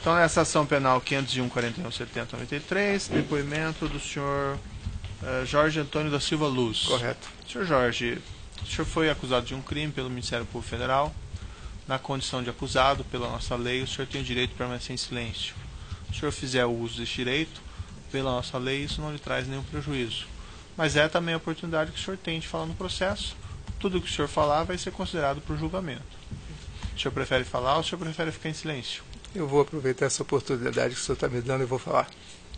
Então, nessa ação penal 501.41.70.93, depoimento do senhor Jorge Antônio da Silva Luz. Correto. Senhor Jorge, o senhor foi acusado de um crime pelo Ministério Público Federal. Na condição de acusado, pela nossa lei, o senhor tem o direito de permanecer em silêncio. Se o senhor fizer o uso desse direito, pela nossa lei, isso não lhe traz nenhum prejuízo. Mas é também a oportunidade que o senhor tem de falar no processo. Tudo que o senhor falar vai ser considerado para o julgamento. O senhor prefere falar ou o senhor prefere ficar em silêncio? Eu vou aproveitar essa oportunidade que o senhor está me dando e vou falar.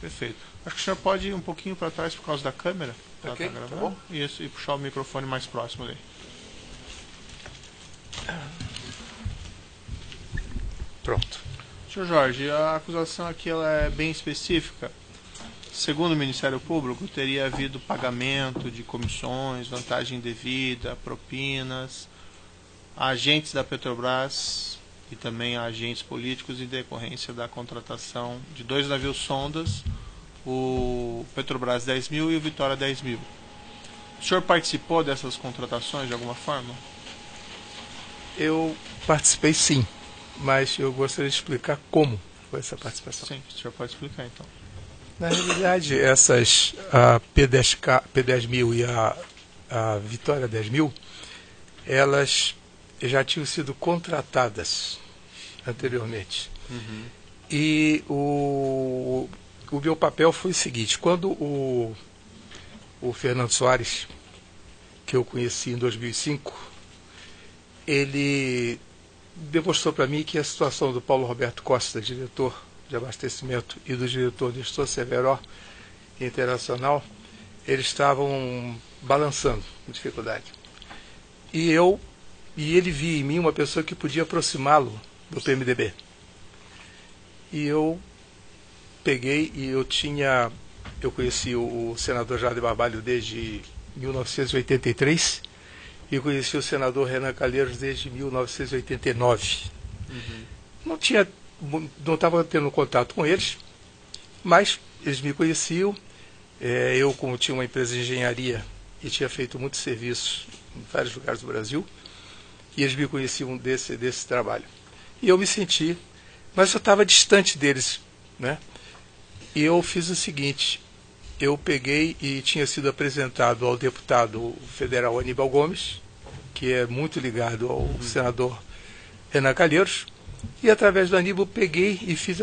Perfeito. Acho que o senhor pode ir um pouquinho para trás por causa da câmera. Ok, Tá gravando. tá bom. Isso, e puxar o microfone mais próximo dele. Pronto. Senhor Jorge, a acusação aqui ela é bem específica. Segundo o Ministério Público, teria havido pagamento de comissões, vantagem indevida, propinas, a agentes da Petrobras e também a agentes políticos em decorrência da contratação de 2 navios sondas, o Petrobras 10 mil e o Vitória 10 mil. O senhor participou dessas contratações de alguma forma? Eu participei sim, mas eu gostaria de explicar como foi essa participação. Sim, o senhor pode explicar então. Na realidade, essas a P10.000 e a Vitória 10.000, elas já tinham sido contratadas anteriormente. Uhum. E o meu papel foi o seguinte: quando o Fernando Soares, que eu conheci em 2005, ele demonstrou para mim que a situação do Paulo Roberto Costa, diretor de abastecimento, e do diretor Nestor Severo, internacional, eles estavam balançando com dificuldade. E ele via em mim uma pessoa que podia aproximá-lo do PMDB. E eu peguei e eu conheci o senador Jader Barbalho desde 1983 e conheci o senador Renan Calheiros desde 1989. Uhum. Não estava tendo contato com eles, mas eles me conheciam. Eu, como tinha uma empresa de engenharia e tinha feito muitos serviços em vários lugares do Brasil, e eles me conheciam desse trabalho. E eu me senti, mas eu estava distante deles, né? E eu fiz o seguinte: eu peguei e tinha sido apresentado ao deputado federal Aníbal Gomes, que é muito ligado ao senador Renan Calheiros, e através do Aníbal peguei e fiz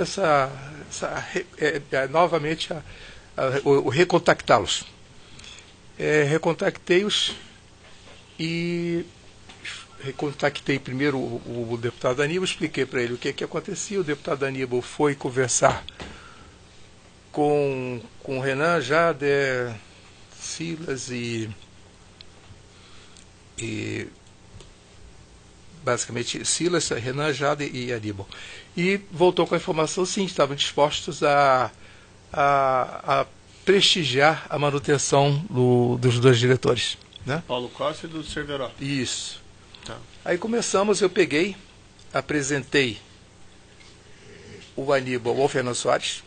novamente o recontactá-los. Recontactei-os e recontactei primeiro o deputado Aníbal, expliquei para ele o que acontecia. O deputado Aníbal foi conversar com o Renan, Jader, Silas e basicamente Silas, Renan, Jader e Aníbal. E voltou com a informação, sim, estavam dispostos a prestigiar a manutenção dos dois diretores, né? Paulo Costa e do Severo. Isso. Tá. Aí começamos, eu peguei, apresentei o Aníbal ao Fernando Soares,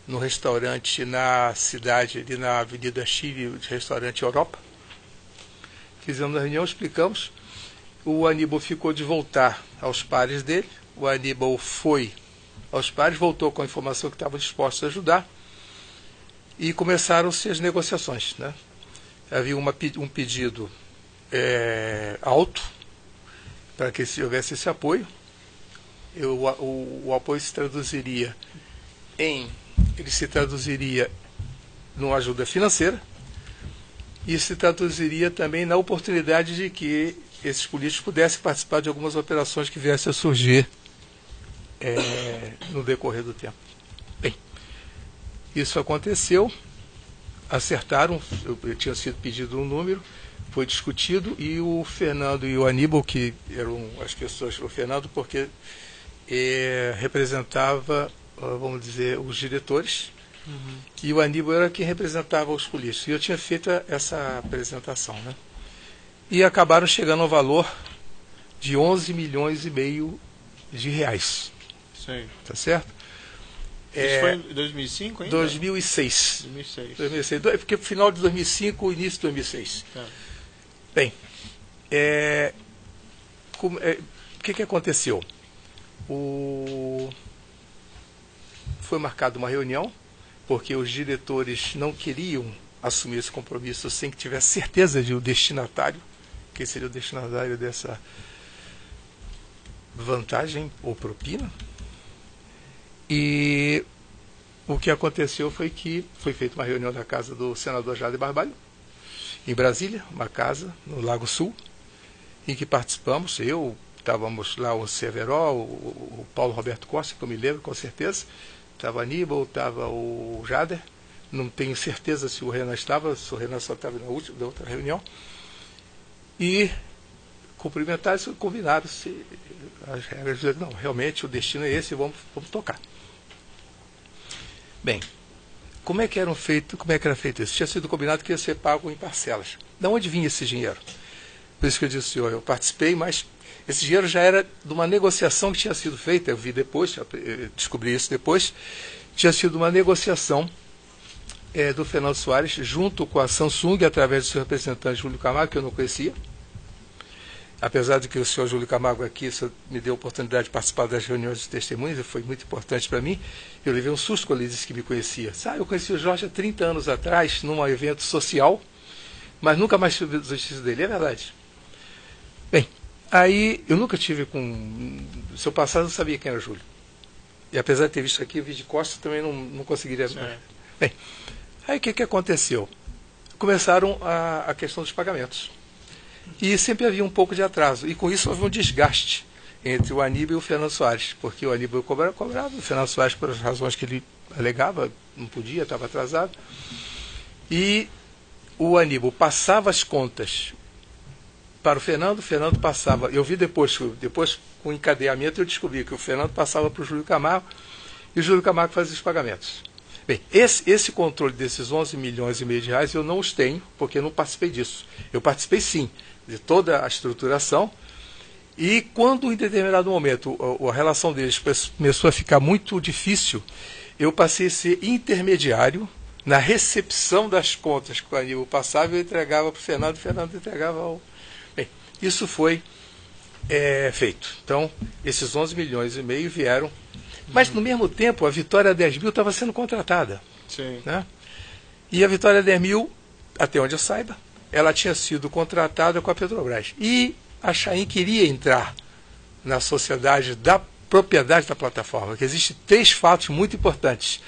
no restaurante na cidade, ali na Avenida Chile, de restaurante Europa. Fizemos a reunião, explicamos. O Aníbal ficou de voltar aos pares dele. O Aníbal foi aos pares, voltou com a informação que estava disposto a ajudar. E começaram-se as negociações, né? Havia um pedido alto para que houvesse esse apoio. O apoio se traduziria numa ajuda financeira e se traduziria também na oportunidade de que esses políticos pudessem participar de algumas operações que viessem a surgir no decorrer do tempo. Bem, isso aconteceu, acertaram, eu tinha sido pedido um número, foi discutido, e o Fernando e o Aníbal, que eram as pessoas, o Fernando porque representava, vamos dizer, os diretores, e o Aníbal era quem representava os políticos. E eu tinha feito essa apresentação, né? E acabaram chegando ao valor de 11 milhões e meio de reais. Sim. Tá certo? Isso foi em 2005 ainda? 2006. 2006. Porque final de 2005, início de 2006. Tá. Bem, o que aconteceu? foi marcada uma reunião, porque os diretores não queriam assumir esse compromisso sem que tivesse certeza de o destinatário, quem seria o destinatário dessa vantagem ou propina. E o que aconteceu foi que foi feita uma reunião na casa do senador Jader Barbalho, em Brasília, uma casa no Lago Sul, em que participamos. Estávamos lá o Severo, o Paulo Roberto Costa, que eu me lembro com certeza, estava Aníbal, estava o Jader, não tenho certeza se o Renan estava, se o Renan só estava na outra reunião, e cumprimentaram e combinaram as regras, não, realmente o destino é esse, vamos tocar. Bem, como é que era feito isso? Tinha sido combinado que ia ser pago em parcelas. De onde vinha esse dinheiro? Por isso que eu disse, senhor, eu participei, mas esse dinheiro já era de uma negociação que tinha sido feita, eu vi depois, eu descobri isso depois, tinha sido uma negociação do Fernando Soares junto com a Samsung, através do seu representante Júlio Camargo, que eu não conhecia. Apesar de que o senhor Júlio Camargo aqui me deu a oportunidade de participar das reuniões de testemunhas, foi muito importante para mim, eu levei um susto quando ele disse que me conhecia. Eu conheci o Jorge há 30 anos atrás, num evento social, mas nunca mais tive notícia dele, é verdade. Bem, aí eu nunca tive no seu passado, eu não sabia quem era o Júlio. E apesar de ter visto aqui o vídeo de costas, também não conseguiria. Bem, aí o que aconteceu? Começaram a questão dos pagamentos. E sempre havia um pouco de atraso. E com isso houve um desgaste entre o Aníbal e o Fernando Soares. Porque o Aníbal cobrava, o Fernando Soares, por as razões que ele alegava, não podia, estava atrasado. E o Aníbal passava as contas para o Fernando passava. Eu vi depois com o encadeamento, eu descobri que o Fernando passava para o Júlio Camargo e o Júlio Camargo fazia os pagamentos. Bem, esse controle desses 11 milhões e meio de reais eu não os tenho, porque eu não participei disso. Eu participei sim de toda a estruturação, e quando em determinado momento a relação deles começou a ficar muito difícil, eu passei a ser intermediário na recepção das contas que o Aníbal passava, eu entregava para o Fernando entregava ao... Bem, isso foi feito. Então, esses 11 milhões e meio vieram. Mas, no mesmo tempo, a Vitória 10.000 estava sendo contratada. Sim. Né? E a Vitória 10.000, até onde eu saiba, ela tinha sido contratada com a Petrobras. E a Chain queria entrar na sociedade da propriedade da plataforma, que existem 3 fatos muito importantes.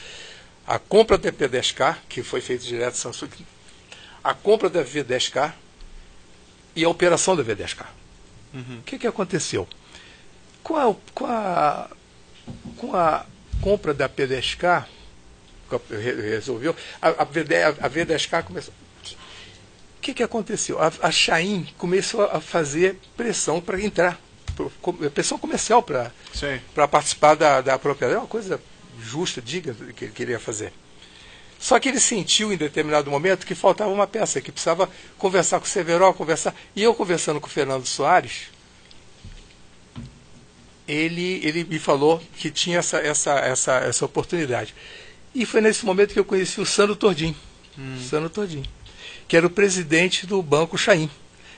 A compra da P10K, que foi feita direto da Samsung, a compra da V10K e a operação da V10K. O que aconteceu? Com a compra da P10K, resolveu, a V10K começou. O que aconteceu? A Chain começou a fazer pressão para entrar, pressão comercial para participar da propriedade. É uma coisa justa, diga que ele queria fazer. Só que ele sentiu em determinado momento que faltava uma peça, que precisava conversar com o Severo, e eu conversando com o Fernando Soares, ele me falou que tinha essa oportunidade. E foi nesse momento que eu conheci o Sandro Tordim, que era o presidente do Banco Chain.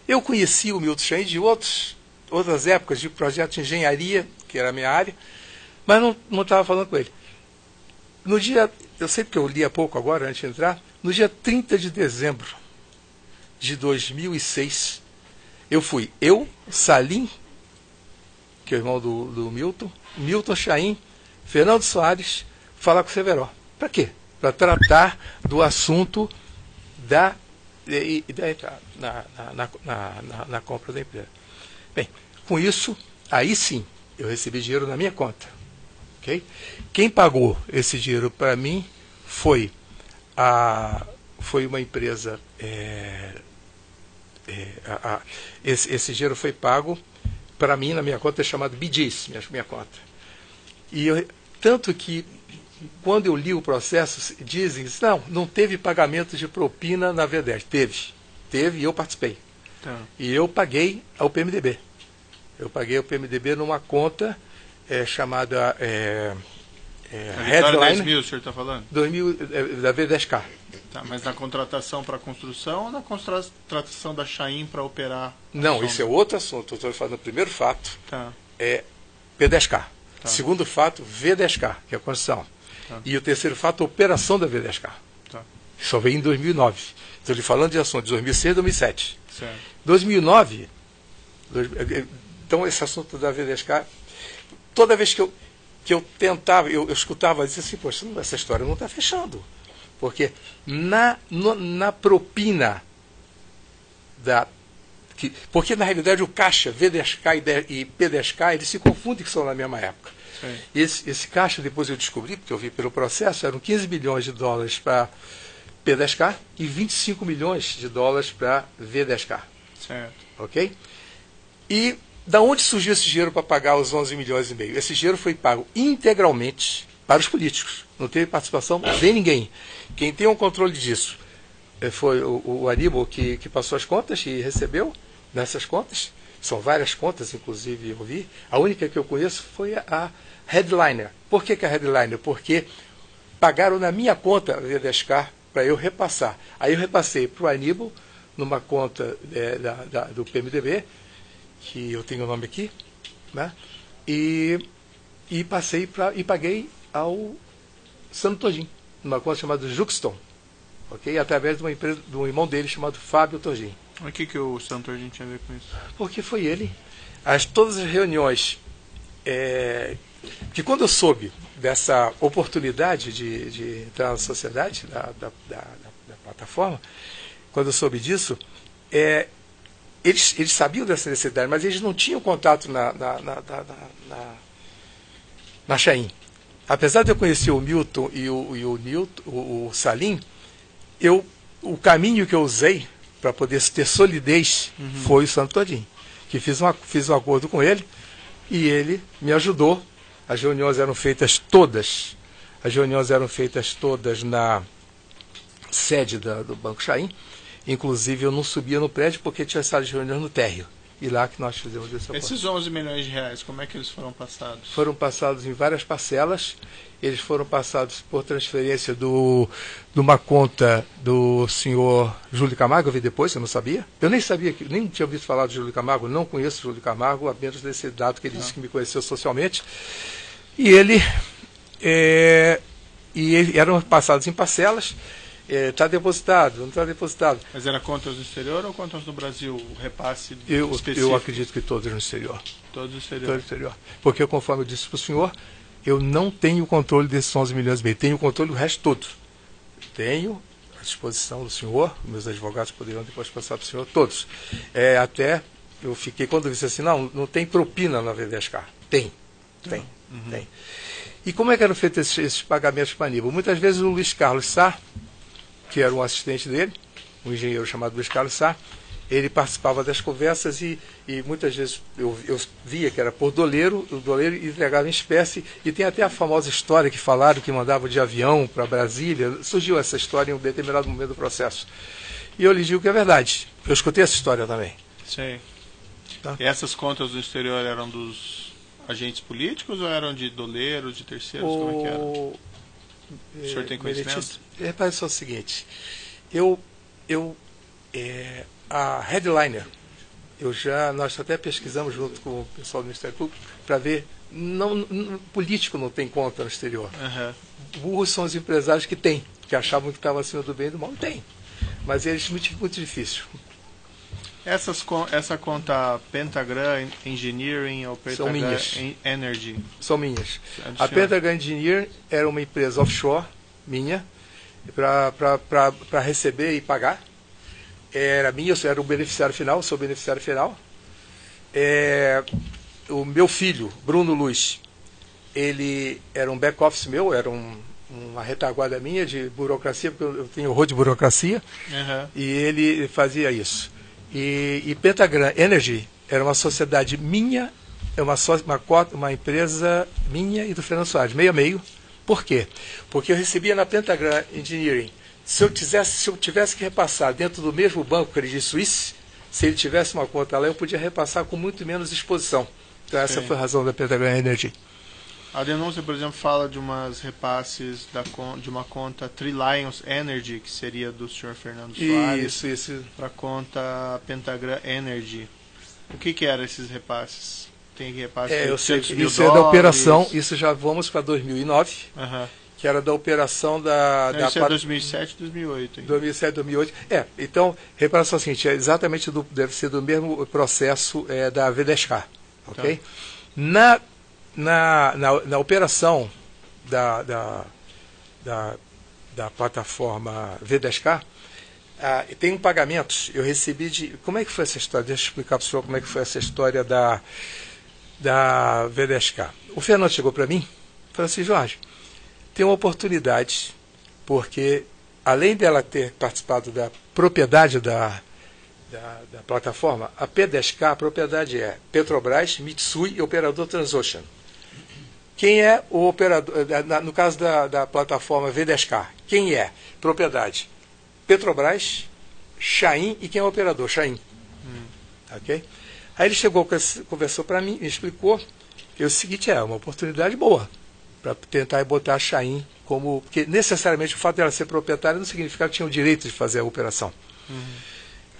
Eu conheci o Milton Chain de outras épocas, de projeto de engenharia, que era a minha área, mas não estava falando com ele. No dia, eu sei que eu li há pouco agora, antes de entrar, no dia 30 de dezembro de 2006, Salim, que é o irmão do Milton Chain, Fernando Soares, falar com o Severo. Para quê? Para tratar do assunto na compra da empresa. Bem, com isso, aí sim, eu recebi dinheiro na minha conta. Okay? Quem pagou esse dinheiro para mim foi uma empresa. Esse dinheiro foi pago para mim na minha conta, chamada BDIS, minha conta. E tanto que quando eu li o processo, dizem, não teve pagamento de propina na V10. Teve e eu participei. Tá. E eu paguei ao PMDB. Eu paguei ao PMDB numa conta chamada Headline. 10.000, o senhor está falando? 2000, da V10K. Tá, mas na contratação para construção ou na contratação da Chain para operar? Não, isso é outro assunto. Estou falando do primeiro fato, tá. P10K. Tá. Segundo fato, V10K, que é a construção. Tá. E o terceiro fato, a operação da Vedescar. Tá. Só veio em 2009. Estou lhe falando de assunto de 2006 e 2007. Certo. 2009, então esse assunto da Vedescar, toda vez que eu tentava, eu escutava, eu dizia assim, poxa, essa história não está fechando. Porque na propina porque na realidade o caixa, Vedescar e Pedescar, eles se confundem, que são na mesma época. Sim. Esse caixa, depois eu descobri, porque eu vi pelo processo, eram 15 milhões de dólares para Pedescar e 25 milhões de dólares para Vedescar. Certo. Ok? E da onde surgiu esse dinheiro para pagar os 11 milhões e meio? Esse dinheiro foi pago integralmente para os políticos. Não teve participação de ninguém. Quem tem o controle disso foi o Aníbal, que passou as contas e recebeu nessas contas. São várias contas, inclusive eu vi. A única que eu conheço foi a Headliner. Por que a Headliner? Porque pagaram na minha conta a Vedescar para eu repassar. Aí eu repassei para o Aníbal, numa conta do PMDB, que eu tenho o nome aqui, né? E paguei ao Sandro Torgin, numa conta chamada Juxton, ok? Através de uma empresa, de um irmão dele chamado Fábio Torgin. O que o Sandro Torgin tinha a ver com isso? Porque foi ele. Todas as reuniões, que quando eu soube dessa oportunidade de entrar na sociedade, da plataforma, quando eu soube disso, eles sabiam dessa necessidade, mas eles não tinham contato na Chain. Apesar de eu conhecer o Milton e o Salim, o caminho que eu usei para poder ter solidez foi o Sandro Torgin, que fiz um acordo com ele e ele me ajudou. As reuniões eram feitas todas na sede do Banco Chain. Inclusive eu não subia no prédio porque tinha sala de reuniões no térreo. E lá que nós fizemos esse acordo. Esses 11 milhões de reais, como é que eles foram passados? Foram passados em várias parcelas. Eles foram passados por transferência de uma conta do senhor Júlio Camargo. Eu vi depois, eu não sabia. Eu nem sabia, nem tinha ouvido falar de Júlio Camargo, não conheço Júlio Camargo, apenas desse dado que ele disse que me conheceu socialmente. E eram passados em parcelas. Está depositado, não está depositado. Mas era contas no exterior ou contas no Brasil? O repasse específico? Eu acredito que todos no exterior. Todos no exterior. Todos no exterior. Porque, conforme eu disse para o senhor, eu não tenho controle desses 11 milhões e meio. Tenho controle do resto todo. Tenho à disposição do senhor, meus advogados poderão depois passar para o senhor, todos. Até eu fiquei, quando eu disse assim, não tem propina na Vedescar. Tem. E como é que eram feitos esses pagamentos para Aníbal? Muitas vezes o Luiz Carlos Sá, que era um assistente dele, um engenheiro chamado Luiz Carlos Sá, ele participava das conversas e muitas vezes eu via que era por doleiro, o doleiro entregava em espécie, e tem até a famosa história que falaram que mandava de avião para Brasília. Surgiu essa história em um determinado momento do processo. E eu lhe digo que é verdade. Eu escutei essa história também. Sei. Tá? E essas contas do exterior eram dos agentes políticos ou eram de doleiros, de terceiros? Como é que era? O senhor tem conhecimento? Repare só o seguinte, a Headliner, nós até pesquisamos junto com o pessoal do Ministério Público para ver, político não tem conta no exterior. Burros são os empresários que têm, que achavam que estavam acima do bem e do mal. Não tem, mas eles muito difícil. Essa conta Pentagram Engineering ou Pentagram Energy? São minhas. A Pentagram Engineering era uma empresa offshore minha, para receber e pagar. Era minha, eu era o beneficiário final, sou o beneficiário final. O meu filho, Bruno Luz, ele era um back-office meu, era uma retaguarda minha de burocracia, porque eu tenho horror de burocracia, e ele fazia isso. E Pentagram Energy era uma sociedade minha, uma empresa minha e do Fernando Soares, meio a meio. Por quê? Porque eu recebia na Pentagram Engineering. Se eu tivesse que repassar dentro do mesmo banco Credit Suisse, se ele tivesse uma conta lá, eu podia repassar com muito menos exposição. Então essa foi a razão da Pentagram Energy. A denúncia, por exemplo, fala de umas repasses de uma conta Three Lions Energy, que seria do senhor Fernando Soares, isso. para a conta Pentagram Energy. O que eram esses repasses? Tem repasses de eu sei que $800 mil. Isso é da operação, isso já vamos para 2009, que era da operação da... Isso é 2007, 2008. Hein? 2007, 2008. Então, repara só o seguinte, exatamente deve ser do mesmo processo da V10K, ok? Tá. Na operação da plataforma V10K, tem um pagamento, eu recebi de... Como é que foi essa história? Deixa eu explicar para o senhor como é que foi essa história da V10K. O Fernando chegou para mim e falou assim, Jorge, tem uma oportunidade, porque além dela ter participado da propriedade da plataforma, a P10K, a propriedade é Petrobras, Mitsui e Operador Transocean. Quem é o operador, no caso da plataforma V10K, quem é? Propriedade Petrobras, Chain e quem é o operador? Chain. Ok? Aí ele chegou, conversou para mim, me explicou que o seguinte é uma oportunidade boa para tentar botar a Chain como... Porque necessariamente o fato de ela ser proprietária não significa que tinha o direito de fazer a operação.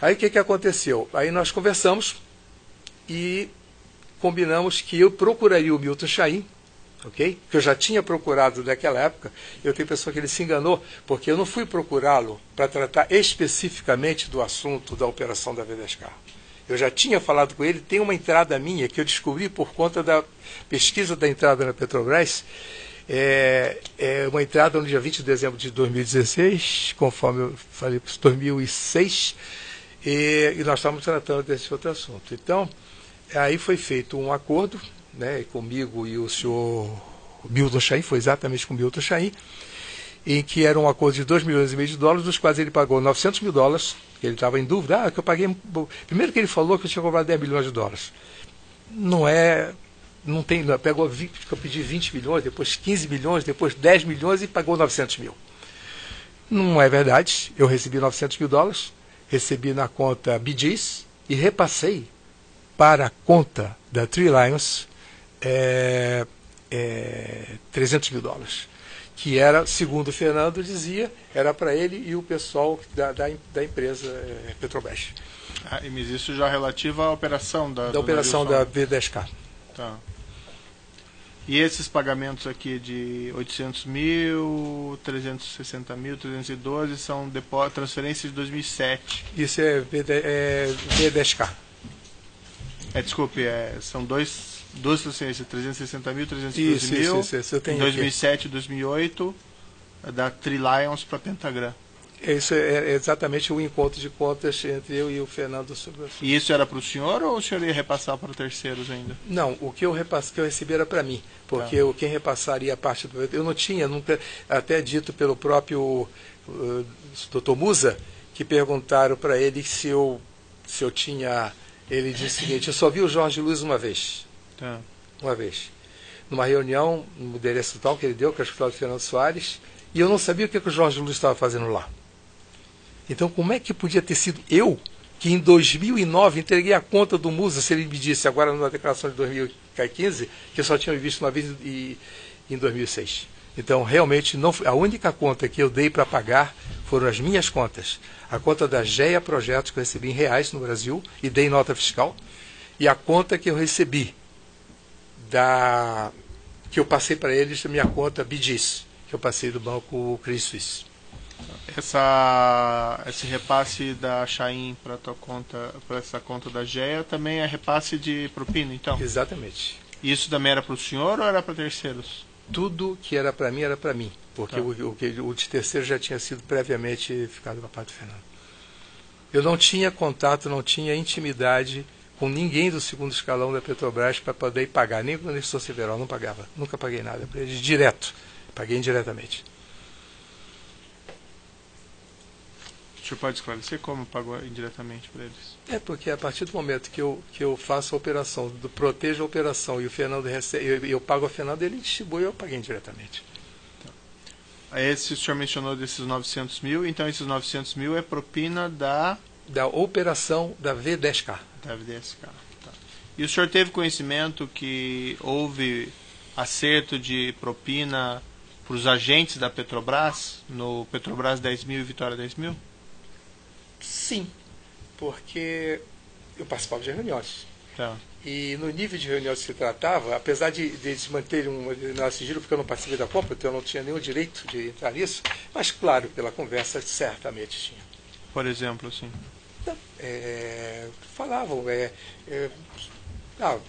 Aí o que aconteceu? Aí nós conversamos e combinamos que eu procuraria o Milton Chain, ok? Que eu já tinha procurado naquela época. Eu tenho pessoa que ele se enganou, porque eu não fui procurá-lo para tratar especificamente do assunto da operação da V10K. Eu já tinha falado com ele, tem uma entrada minha que eu descobri por conta da pesquisa da entrada na Petrobras, é uma entrada no dia 20 de dezembro de 2016, conforme eu falei, 2006, e nós estávamos tratando desse outro assunto. Então, aí foi feito um acordo, né, comigo e o senhor Milton Chain, foi exatamente com o Milton Chain, em que era um acordo de $2,5 milhões, dos quais ele pagou $900 mil, que ele estava em dúvida, que eu paguei... Primeiro que ele falou que eu tinha comprado $10 milhões. Não tem, eu pedi 20 milhões, depois 15 milhões, depois 10 milhões e pagou 900 mil. Não é verdade, eu recebi $900 mil, recebi na conta BGs e repassei para a conta da Three Lions $300 mil. Que era, segundo o Fernando dizia, era para ele e o pessoal da empresa Petrobras. Mas isso já relativo à operação da operação da V10K. Tá. E esses pagamentos aqui de 800 mil, 360 mil, 312 são transferências de 2007. Isso é V10K. Desculpe, são duas transferências, 360 mil, 312 mil, isso, eu tenho em 2007 e 2008, da Three Lions para Pentagram. Isso é exatamente o encontro de contas entre eu e o Fernando sobre isso. E isso era para o senhor ou o senhor ia repassar para terceiros ainda? Não, o que eu recebi era para mim, porque quem repassaria a parte do... Eu não tinha, nunca, até dito pelo próprio Dr. Musa, que perguntaram para ele se eu tinha... Ele disse o seguinte, eu só vi o Jorge Luiz uma vez. Tá. Uma vez. Numa reunião, no endereço tal que ele deu, que é o escritório do Fernando Soares, e eu não sabia o que o Jorge Luiz estava fazendo lá. Então, como é que podia ter sido eu, que em 2009 entreguei a conta do Musa, se ele me disse agora na declaração de 2015, que eu só tinha visto uma vez em 2006. Então, realmente, a única conta que eu dei para pagar foram as minhas contas. A conta da GEA Projetos, que eu recebi em reais no Brasil, e dei nota fiscal, e a conta que eu recebi, que eu passei para eles, da minha conta BGs, que eu passei do banco Credit Suisse. Esse repasse da Chain para tua conta, para essa conta da GEA, também é repasse de propina, então? Exatamente. E isso também era para o senhor ou era para terceiros? Tudo que era para mim, porque o de terceiro já tinha sido previamente ficado com a parte do Fernando. Eu não tinha contato, não tinha intimidade com ninguém do segundo escalão da Petrobras para poder pagar, nem com o Nestor Severol, não pagava, nunca paguei nada para eles, direto, paguei indiretamente. O senhor pode esclarecer como pagou indiretamente para eles? Porque a partir do momento que eu faço a operação, protejo a operação e o Fernando recebe, eu pago ao Fernando, ele distribui e eu paguei indiretamente. Esse o senhor mencionou desses 900 mil, então esses 900 mil é propina da operação da V10K. Da V10K. Tá. E o senhor teve conhecimento que houve acerto de propina para os agentes da Petrobras, no Petrobras 10 mil e Vitória 10 mil? Sim, porque eu participava de reuniões. Tá. E no nível de reunião que se tratava, apesar de eles manterem um determinado sigilo, porque eu não participei da compra, então eu não tinha nenhum direito de entrar nisso, mas, claro, pela conversa, certamente tinha. Por exemplo, assim. Falavam,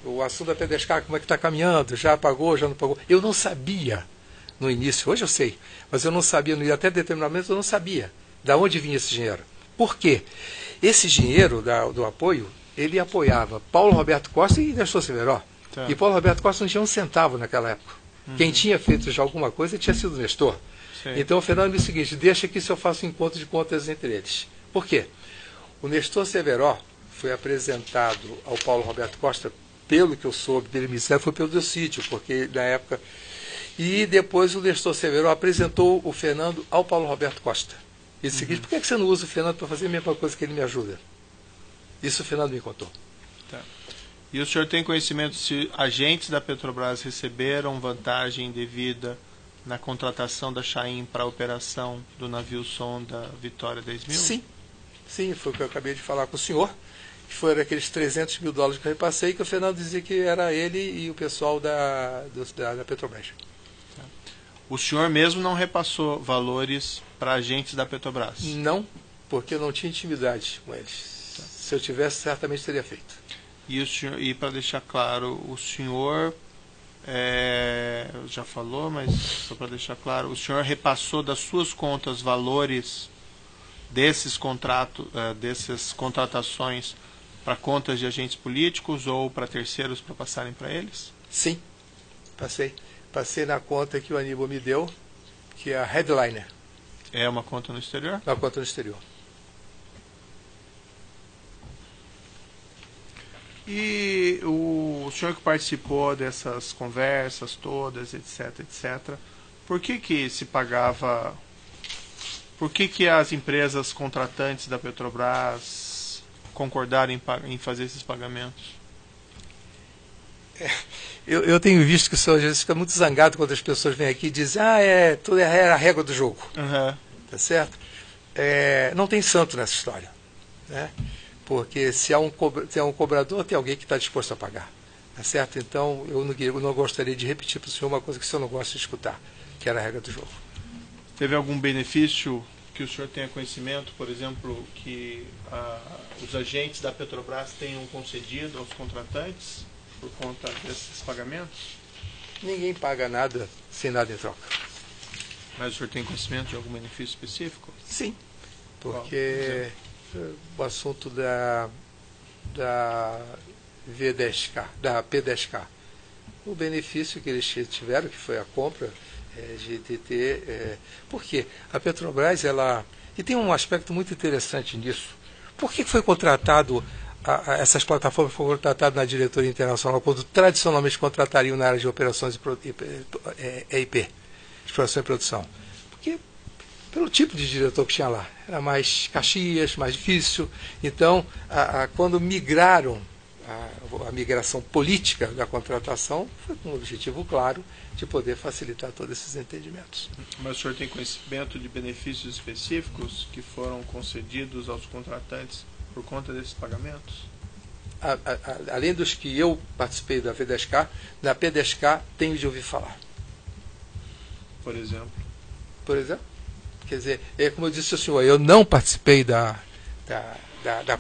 o assunto da Pedescar, como é que está caminhando, já pagou, já não pagou. Eu não sabia no início, hoje eu sei, mas eu não sabia, até determinado momento eu não sabia de onde vinha esse dinheiro. Por quê? Esse dinheiro do apoio, ele apoiava Paulo Roberto Costa e Nestor Severo. Tá. E Paulo Roberto Costa não tinha um centavo naquela época. Quem tinha feito já alguma coisa tinha sido o Nestor. Sim. Então o Fernando disse o seguinte, deixa que se eu faço um encontro de contas entre eles. Por quê? O Nestor Severo foi apresentado ao Paulo Roberto Costa, pelo que eu soube dele me disseram, foi pelo Delcídio, porque na época... E depois o Nestor Severo apresentou o Fernando ao Paulo Roberto Costa. E disse o seguinte, por que você não usa o Fernando para fazer a mesma coisa que ele me ajuda? Isso o Fernando me contou. Tá. E o senhor tem conhecimento se agentes da Petrobras receberam vantagem devida na contratação da Chaim para a operação do navio sonda Vitória 10.000? Sim, foi o que eu acabei de falar com o senhor, que foram aqueles $300 mil que eu repassei, que o Fernando dizia que era ele e o pessoal da Petrobras. Tá. O senhor mesmo não repassou valores para agentes da Petrobras? Não, porque eu não tinha intimidade com eles. Tá. Se eu tivesse, certamente teria feito. E para deixar claro, o senhor já falou, mas só para deixar claro, o senhor repassou das suas contas valores dessas contratações para contas de agentes políticos ou para terceiros para passarem para eles? Sim, passei. Passei na conta que o Aníbal me deu, que é a Headliner. É uma conta no exterior? Uma conta no exterior. E o senhor que participou dessas conversas todas, etc, etc, por que se pagava... Por que as empresas contratantes da Petrobras concordaram em fazer esses pagamentos? Eu tenho visto que o senhor às vezes fica muito zangado quando as pessoas vêm aqui e dizem tudo é a régua do jogo. Uhum. Tá certo? Não tem santo nessa história. Né? Porque se há um cobrador, tem alguém que está disposto a pagar. Tá certo? Então, eu não gostaria de repetir para o senhor uma coisa que o senhor não gosta de escutar, que era a regra do jogo. Teve algum benefício que o senhor tenha conhecimento, por exemplo, que os agentes da Petrobras tenham concedido aos contratantes por conta desses pagamentos? Ninguém paga nada sem nada em troca. Mas o senhor tem conhecimento de algum benefício específico? Sim, porque o assunto da V10K, da P10K, o benefício que eles tiveram, que foi a compra, de ter... Por quê? A Petrobras, e tem um aspecto muito interessante nisso. Por que foi contratado, essas plataformas foram contratadas na diretoria internacional, quando tradicionalmente contratariam na área de operações EIP, exploração e produção? Porque, pelo tipo de diretor que tinha lá, era mais Caxias, mais difícil. Então, quando migraram, a migração política da contratação foi com um objetivo claro de poder facilitar todos esses entendimentos. Mas o senhor tem conhecimento de benefícios específicos que foram concedidos aos contratantes por conta desses pagamentos? Além dos que eu participei da V10K, na P10K tenho de ouvir falar. Por exemplo? Por exemplo? Quer dizer, como eu disse ao senhor, eu não participei da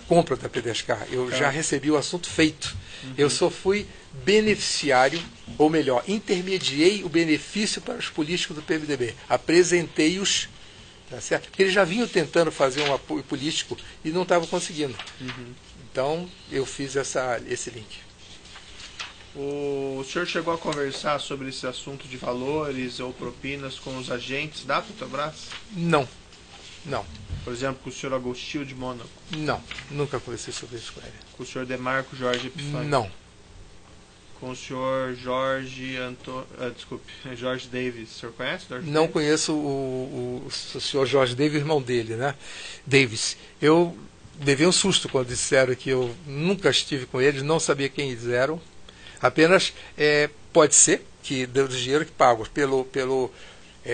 compra da P10K. Eu já recebi o assunto feito. Uhum. Eu só fui beneficiário, ou melhor, intermediei o benefício para os políticos do PMDB. Apresentei-os, tá certo? Porque eles já vinham tentando fazer um apoio político e não estavam conseguindo. Uhum. Então, eu fiz esse link. O senhor chegou a conversar sobre esse assunto de valores ou propinas com os agentes da Petrobras? Não. Por exemplo, com o senhor Agostinho de Mônaco? Não, nunca conversei sobre isso com ele. Com o senhor Demarco Jorge Epifânio? Não. Com o senhor Jorge Davis. O senhor conhece o Jorge Não Davis? Conheço o senhor Jorge Davis, irmão dele, né? Davis. Eu levei um susto quando disseram que eu nunca estive com eles, não sabia quem eles eram. Apenas pode ser que do dinheiro que pago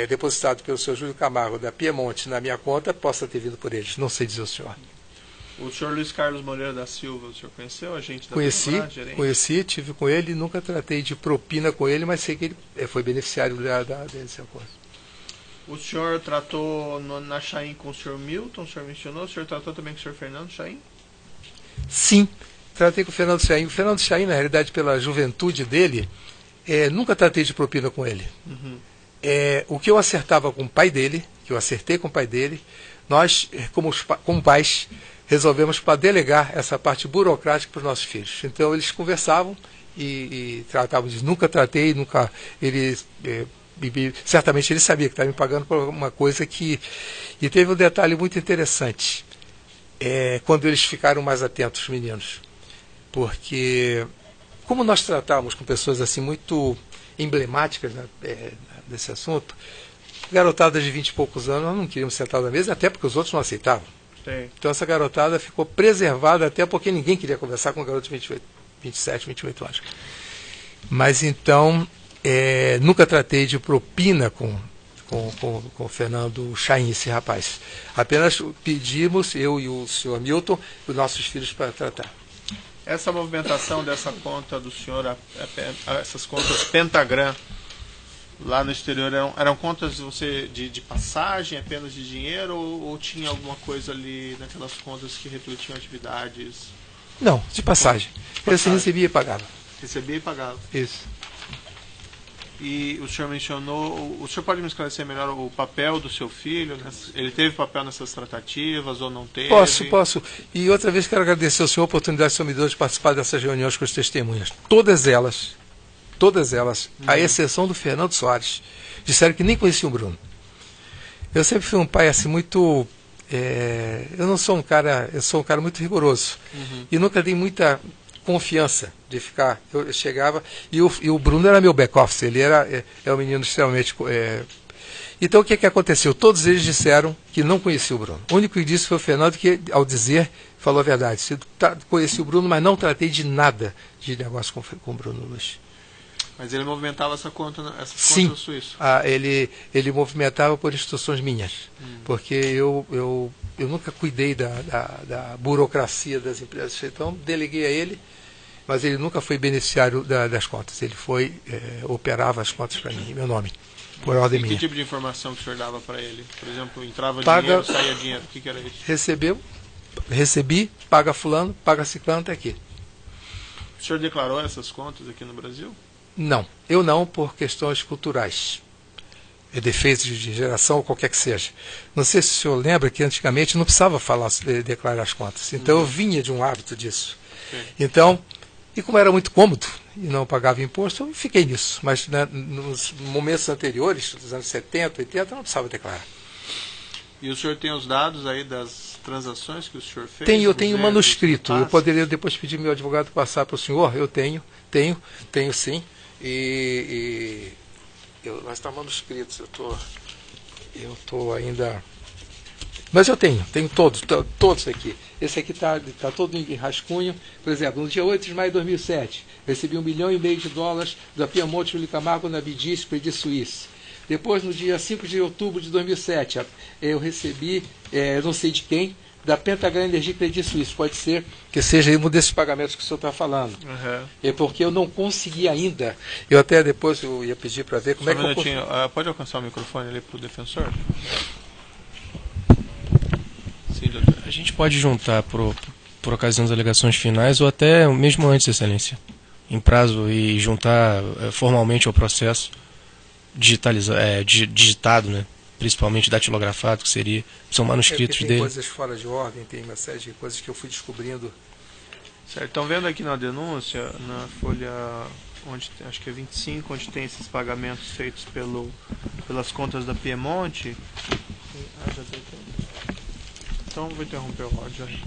depositado pelo senhor Júlio Camargo da Piemonte na minha conta possa ter vindo por eles. Não sei dizer o senhor. O senhor Luiz Carlos Moreira da Silva, o senhor conheceu a gente da Conheci, tive com ele, nunca tratei de propina com ele, mas sei que ele foi beneficiário desse acordo. O senhor tratou na Chaim com o senhor Milton, o senhor mencionou, o senhor tratou também com o senhor Fernando Chaim? Sim, tratei com o Fernando Chaim. O Fernando Chaim, na realidade, pela juventude dele, nunca tratei de propina com ele. Uhum. O que eu acertava com o pai dele, que eu acertei com o pai dele, nós, como pais, resolvemos para delegar essa parte burocrática para os nossos filhos. Então eles conversavam e tratavam disso. Nunca tratei, nunca. Certamente ele sabia que estava me pagando por uma coisa que. E teve um detalhe muito interessante. Quando eles ficaram mais atentos, os meninos. Porque, como nós tratávamos com pessoas assim muito emblemáticas, né, desse assunto, garotadas de 20 e poucos anos, nós não queríamos sentar na mesa, até porque os outros não aceitavam. Sim. Então essa garotada ficou preservada, até porque ninguém queria conversar com um garoto de 27, 28 anos. Mas então, nunca tratei de propina com o Fernando Chaim, esse rapaz. Apenas pedimos, eu e o senhor Milton, os nossos filhos para tratar. Essa movimentação dessa conta do senhor, essas contas Pentagram, lá no exterior, eram contas de passagem, apenas de dinheiro, ou tinha alguma coisa ali naquelas contas que refletiam atividades? Não, de passagem. Você recebia e pagava. Recebia e pagava. Isso. E o senhor mencionou, o senhor pode me esclarecer melhor o papel do seu filho? Ele teve papel nessas tratativas ou não teve? Posso. E outra vez quero agradecer ao senhor a oportunidade que o senhor me deu de participar dessas reuniões com as testemunhas. Todas elas, à exceção do Fernando Soares, disseram que nem conheciam o Bruno. Eu sempre fui um pai assim muito... eu sou um cara muito rigoroso. Uhum. E nunca dei muita confiança de ficar... Eu chegava... E o Bruno era meu back-office. Ele é um menino extremamente... Então o que aconteceu? Todos eles disseram que não conheciam o Bruno. O único que disse foi o Fernando, que ao dizer, falou a verdade. Conheci o Bruno, mas não tratei de nada de negócio com o Bruno Luiz. Mas ele movimentava essas contas suíças? Ele movimentava por instruções minhas, porque eu nunca cuidei da burocracia das empresas, então deleguei a ele, mas ele nunca foi beneficiário das contas, ele operava as contas para mim, em meu nome, por ordem minha. Que tipo de informação que o senhor dava para ele? Por exemplo, entrava dinheiro, saía dinheiro, o que era isso? Recebi, paga fulano, paga ciclano, está aqui. O senhor declarou essas contas aqui no Brasil? Não, eu não, por questões culturais, defeitos de geração ou qualquer que seja. Não sei se o senhor lembra que antigamente não precisava declarar as contas, então eu vinha de um hábito disso. Sim. Então, e como era muito cômodo e não pagava imposto, eu fiquei nisso, mas nos momentos anteriores, dos anos 70, 80, não precisava declarar. E o senhor tem os dados aí das transações que o senhor fez? Eu tenho um manuscrito, eu poderia depois pedir meu advogado passar para o senhor, eu tenho sim. Mas está manuscrito, eu estou ainda... Mas eu tenho todos aqui. Esse aqui está todo em rascunho. Por exemplo, no dia 8 de maio de 2007, recebi $1,5 milhão da Piemonte Júlio Camargo na BIDIS Credit Suisse. Depois, no dia 5 de outubro de 2007, eu recebi, não sei de quem, da Pentagram Energia Credit Suisse. Pode ser que seja um desses pagamentos que o senhor está falando. Uhum. É porque eu não consegui ainda. Eu até depois eu ia pedir para ver como Só é que eu consegui. Pode alcançar o microfone ali para o defensor? Sim, doutor. A gente pode juntar por ocasião das alegações finais ou até mesmo antes, Excelência, em prazo, e juntar formalmente ao processo digitado, né? Principalmente datilografado, que são manuscritos tem dele. Coisas fora de ordem, tem uma série de coisas que eu fui descobrindo. Certo, estão vendo aqui na denúncia, na folha, acho que é 25, onde tem esses pagamentos feitos pelas contas da Piemonte. Então vou interromper o áudio já.